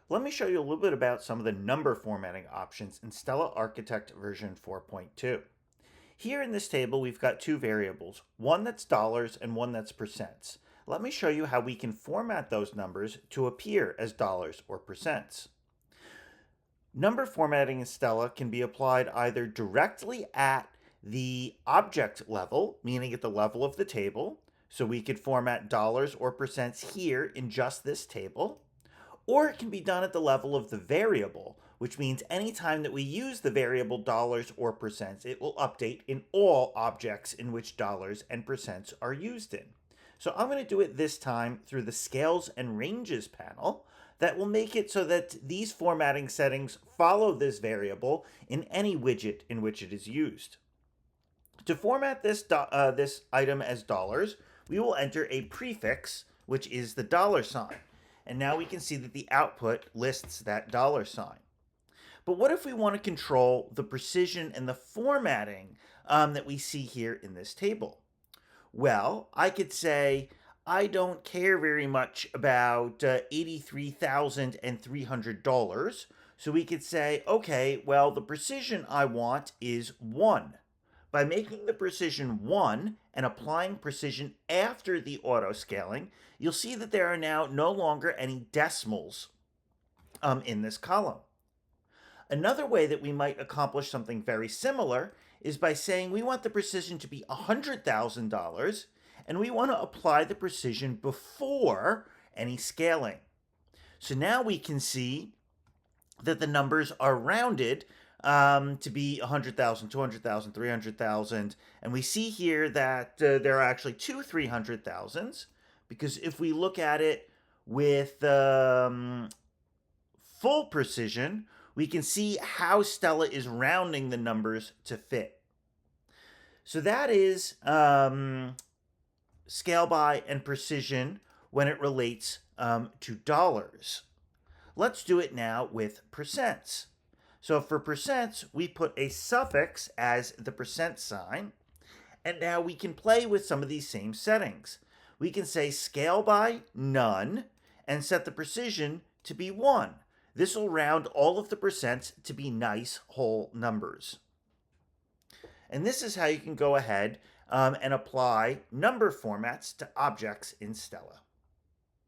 Let me show you a little bit about some of the number formatting options in Stella Architect version 4.2. Here in this table, we've got two variables, one that's dollars and one that's percents. Let me show you how we can format those numbers to appear as dollars or percents. Number formatting in Stella can be applied either directly at the object level, meaning at the level of the table, so we could format dollars or percents here in just this table, or it can be done at the level of the variable, which means anytime that we use the variable dollars or percents, it will update in all objects in which dollars and percents are used in. So I'm going to do it this time through the Scales and Ranges panel that will make it so that these formatting settings follow this variable in any widget in which it is used. To format this item as dollars, we will enter a prefix, which is the dollar sign. And now we can see that the output lists that dollar sign. But what if we want to control the precision and the formatting that we see here in this table? Well, I could say, I don't care very much about $83,300. So we could say, okay, well, the precision I want is 1. By making the precision 1 and applying precision after the auto scaling, you'll see that there are now no longer any decimals in this column. Another way that we might accomplish something very similar is by saying we want the precision to be $100,000 and we want to apply the precision before any scaling. So now we can see that the numbers are rounded to be 100,000, 200,000, 300,000. And we see here that there are actually two 300,000s, because if we look at it with full precision, we can see how Stella is rounding the numbers to fit. So that is scale by and precision when it relates to dollars. Let's do it now with percents. So for percents, we put a suffix as the percent sign, and now we can play with some of these same settings. We can say scale by none and set the precision to be 1. This will round all of the percents to be nice whole numbers. And this is how you can go ahead and apply number formats to objects in Stella.